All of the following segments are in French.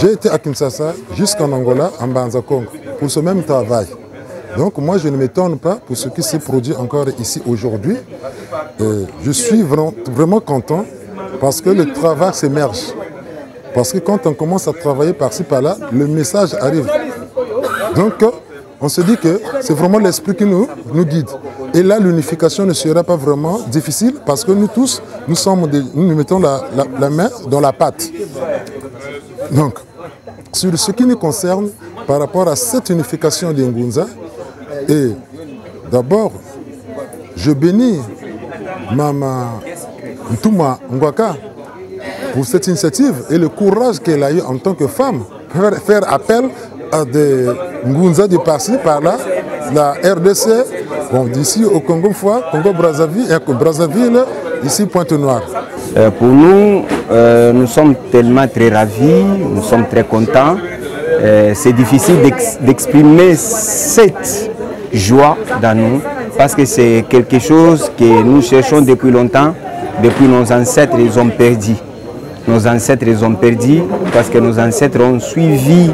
J'ai été à Kinshasa jusqu'en Angola, en Banza Congo, pour ce même travail. Donc moi, je ne m'étonne pas pour ce qui s'est produit encore ici aujourd'hui. Je suis vraiment content parce que le travail s'émerge. Parce que quand on commence à travailler par-ci, par-là, le message arrive. Donc, on se dit que c'est vraiment l'esprit qui nous guide. Et là, l'unification ne sera pas vraiment difficile parce que nous tous, nous mettons la main dans la pâte. Donc, sur ce qui nous concerne, par rapport à cette unification de Ngunza, et d'abord, je bénis Mama Ntuma Ngwaka pour cette initiative et le courage qu'elle a eu en tant que femme, faire appel à des Ngunza de par-ci, par-là, la RDC, bon, d'ici au Congo-Brazzaville, ici Pointe-Noire. Pour nous, nous sommes tellement très ravis, nous sommes très contents. C'est difficile d'exprimer cette joie dans nous parce que c'est quelque chose que nous cherchons depuis longtemps, depuis nos ancêtres, ils ont perdu. Nos ancêtres les ont perdus parce que nos ancêtres ont suivi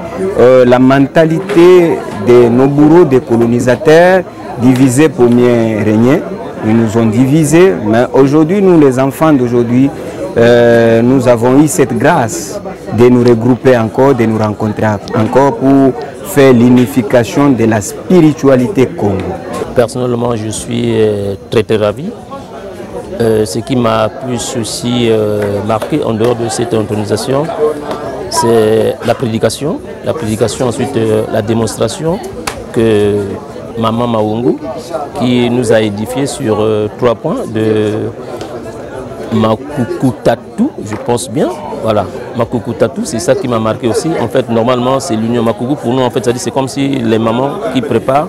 la mentalité de nos bourreaux, des colonisateurs, divisés pour mieux régner. Ils nous ont divisés, mais aujourd'hui, nous les enfants d'aujourd'hui, nous avons eu cette grâce de nous regrouper encore, de nous rencontrer encore pour faire l'unification de la spiritualité Congo. Personnellement, je suis très ravi. Ce qui m'a plus aussi marqué en dehors de cette intronisation, c'est la prédication. La prédication, ensuite la démonstration que Maman Maungu, qui nous a édifié sur 3 points de Makukutatu, je pense bien. Voilà, Makukutatu, c'est ça qui m'a marqué aussi. En fait, normalement, c'est l'union Makuku. Pour nous, en fait, c'est comme si les mamans qui préparent,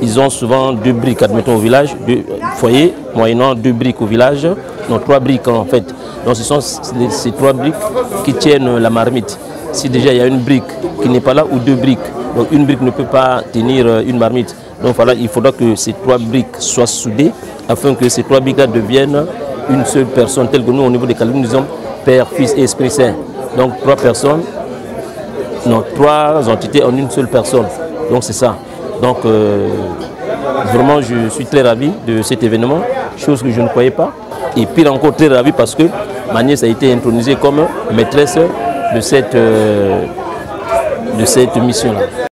ils ont souvent 2 briques, admettons, au village, 2 foyers, moyennant 2 briques au village, non, 3 briques en fait. Donc ce sont ces 3 briques qui tiennent la marmite. Si déjà il y a une brique qui n'est pas là ou 2 briques, donc une brique ne peut pas tenir une marmite. Donc voilà, il faudra que ces 3 briques soient soudées afin que ces 3 briques-là deviennent une seule personne, telle que nous au niveau des Calvins, nous disons Père, Fils et Esprit Saint. Donc 3 personnes, non, 3 entités en une seule personne. Donc c'est ça. Donc vraiment je suis très ravi de cet événement, chose que je ne croyais pas. Et pire encore très ravi parce que ma nièce a été intronisée comme maîtresse de cette mission-là.